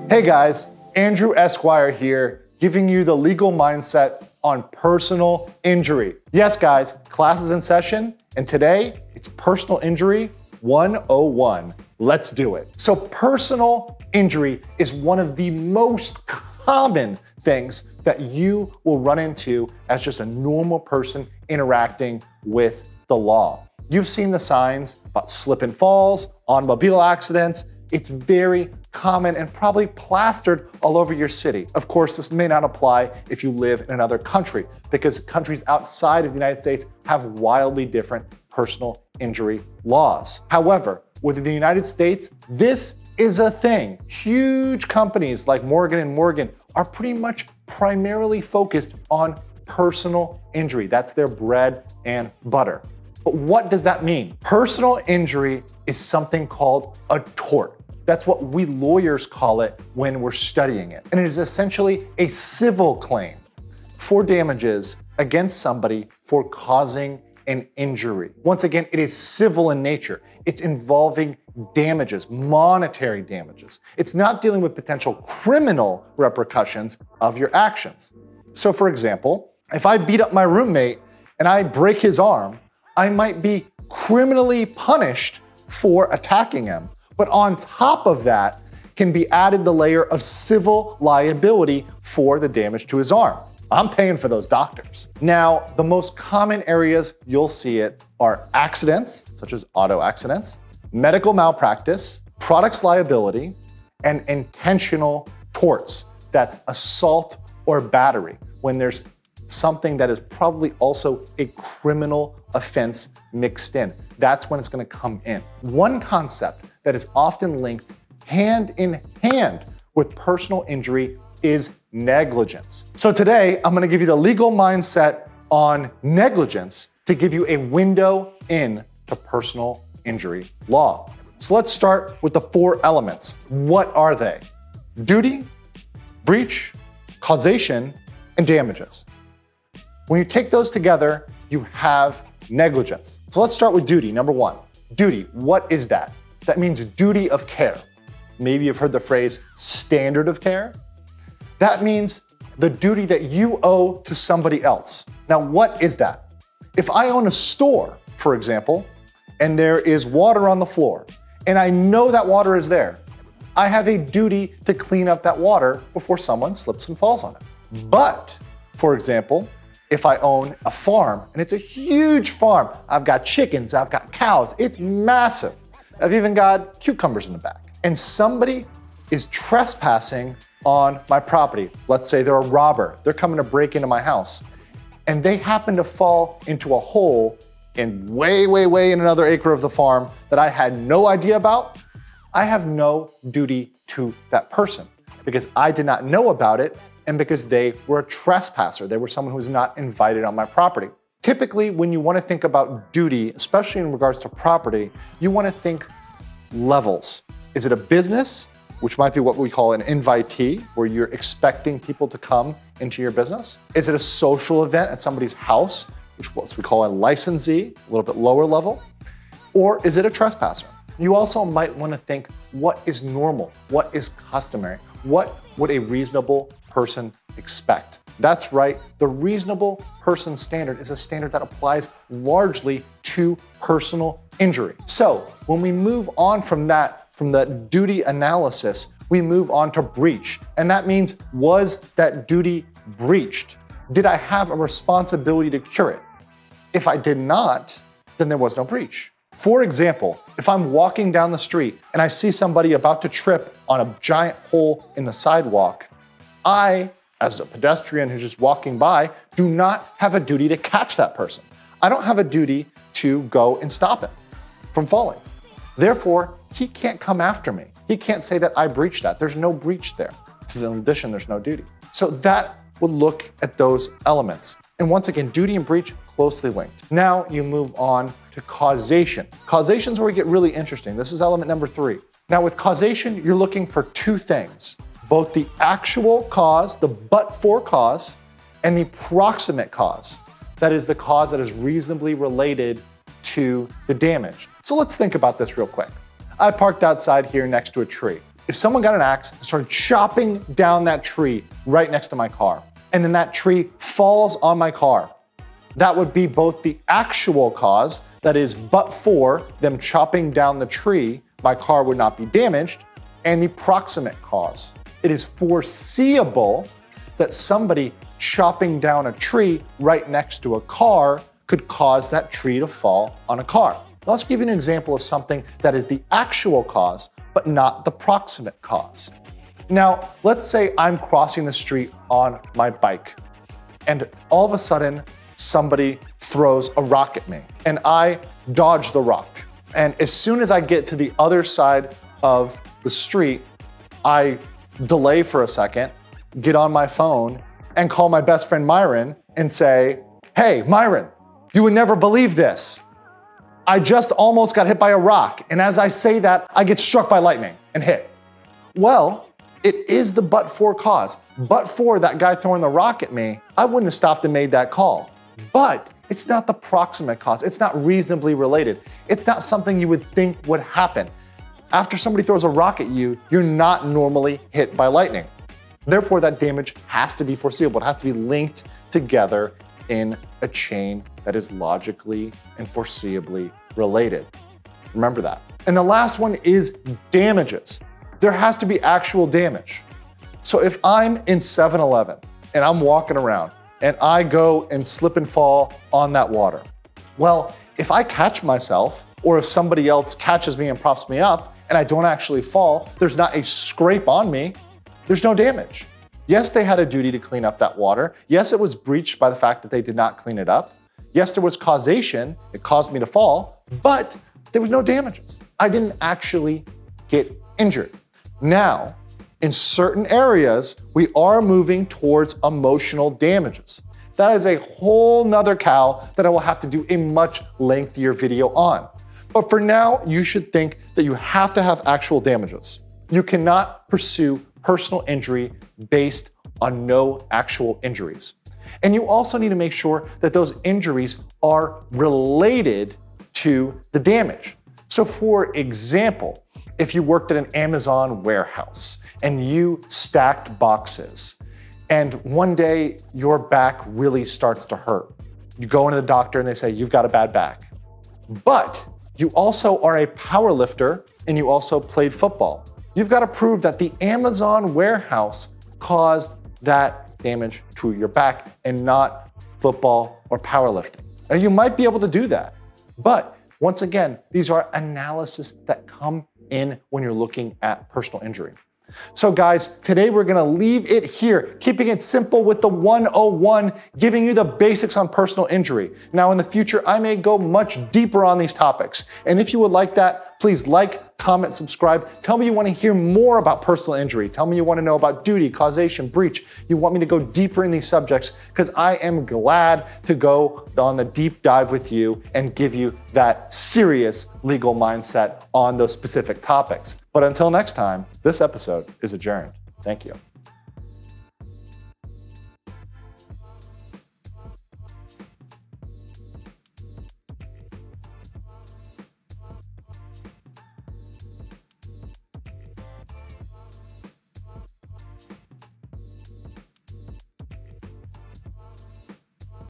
Hey guys, Andrew Esquire here, giving you the legal mindset on personal injury. Yes guys, class is in session, and today it's personal injury 101. Let's do it. So personal injury is one of the most common things that you will run into as just a normal person interacting with the law. You've seen the signs about slip and falls, automobile accidents. It's very common and probably plastered all over your city. Of course, this may not apply if you live in another country, because countries outside of the United States have wildly different personal injury laws. However, within the United States, this is a thing. Huge companies like Morgan & Morgan are pretty much primarily focused on personal injury. That's their bread and butter. But what does that mean? Personal injury is something called a tort. That's what we lawyers call it when we're studying it. And it is essentially a civil claim for damages against somebody for causing an injury. Once again, it is civil in nature. It's involving damages, monetary damages. It's not dealing with potential criminal repercussions of your actions. So for example, if I beat up my roommate and I break his arm, I might be criminally punished for attacking him. But on top of that can be added the layer of civil liability for the damage to his arm. I'm paying for those doctors. Now, the most common areas you'll see it are accidents, such as auto accidents, medical malpractice, products liability, and intentional torts. That's assault or battery, when there's something that is probably also a criminal offense mixed in. That's when it's gonna come in. One concept that is often linked hand in hand with personal injury is negligence. So today, I'm gonna give you the legal mindset on negligence to give you a window in to personal injury law. So let's start with the 4 elements. What are they? Duty, breach, causation, and damages. When you take those together, you have negligence. So let's start with duty, number 1. Duty, what is that? That means duty of care. Maybe you've heard the phrase standard of care. That means the duty that you owe to somebody else. Now, what is that? If I own a store, for example, and there is water on the floor, and I know that water is there, I have a duty to clean up that water before someone slips and falls on it. But, for example, if I own a farm, and it's a huge farm, I've got chickens, I've got cows, it's massive. I've even got cucumbers in the back. And somebody is trespassing on my property. Let's say they're a robber. They're coming to break into my house. And they happen to fall into a hole in way in another acre of the farm that I had no idea about. I have no duty to that person because I did not know about it and because they were a trespasser. They were someone who was not invited on my property. Typically, when you want to think about duty, especially in regards to property, you want to think levels. Is it a business, which might be what we call an invitee, where you're expecting people to come into your business? Is it a social event at somebody's house, which we call a licensee, a little bit lower level? Or is it a trespasser? You also might want to think, what is normal? What is customary? What would a reasonable person expect? That's right, the reasonable person standard is a standard that applies largely to personal injury. So when we move on from that, from the duty analysis, we move on to breach. And that means, was that duty breached? Did I have a responsibility to cure it? If I did not, then there was no breach. For example, if I'm walking down the street and I see somebody about to trip on a giant hole in the sidewalk, I, as a pedestrian who's just walking by, do not have a duty to catch that person. I don't have a duty to go and stop him from falling. Therefore, he can't come after me. He can't say that I breached that. There's no breach there. In addition, there's no duty. So that would look at those elements. And once again, duty and breach closely linked. Now you move on to causation. Causation is where we get really interesting. This is element number 3. Now with causation, you're looking for 2 things, both the actual cause, the but-for cause, and the proximate cause. That is the cause that is reasonably related to the damage. So let's think about this real quick. I parked outside here next to a tree. If someone got an axe and started chopping down that tree right next to my car, and then that tree falls on my car, that would be both the actual cause, that is, but for them chopping down the tree, my car would not be damaged, and the proximate cause. It is foreseeable that somebody chopping down a tree right next to a car could cause that tree to fall on a car. Let's give you an example of something that is the actual cause, but not the proximate cause. Now, let's say I'm crossing the street on my bike, and all of a sudden, somebody throws a rock at me, and I dodge the rock. And as soon as I get to the other side of the street, I delay for a second, get on my phone, and call my best friend Myron and say, "Hey, Myron, you would never believe this. I just almost got hit by a rock, and as I say that, I get struck by lightning and hit." Well, it is the but-for cause. But for that guy throwing the rock at me, I wouldn't have stopped and made that call. But it's not the proximate cause. It's not reasonably related. It's not something you would think would happen. After somebody throws a rock at you, you're not normally hit by lightning. Therefore, that damage has to be foreseeable. It has to be linked together in a chain that is logically and foreseeably related. Remember that. And the last one is damages. There has to be actual damage. So if I'm in 7-Eleven and I'm walking around and I go and slip and fall on that water, well, if I catch myself, or if somebody else catches me and props me up and I don't actually fall, there's not a scrape on me, there's no damage. Yes, they had a duty to clean up that water. Yes, it was breached by the fact that they did not clean it up. Yes, there was causation, it caused me to fall, but there was no damages. I didn't actually get injured. Now, in certain areas, we are moving towards emotional damages. That is a whole nother cow that I will have to do a much lengthier video on. But for now, you should think that you have to have actual damages. You cannot pursue personal injury based on no actual injuries. And you also need to make sure that those injuries are related to the damage. So for example, if you worked at an Amazon warehouse and you stacked boxes, and one day your back really starts to hurt, you go into the doctor and they say, "You've got a bad back." But you also are a power lifter and you also played football. You've got to prove that the Amazon warehouse caused that damage to your back and not football or powerlifting. And you might be able to do that. But once again, these are analysis that come in when you're looking at personal injury. So guys, today we're gonna leave it here, keeping it simple with the 101, giving you the basics on personal injury. Now in the future, I may go much deeper on these topics. And if you would like that, please like, comment, subscribe. Tell me you wanna hear more about personal injury. Tell me you wanna know about duty, causation, breach. You want me to go deeper in these subjects, because I am glad to go on the deep dive with you and give you that serious legal mindset on those specific topics. But until next time, this episode is adjourned. Thank you.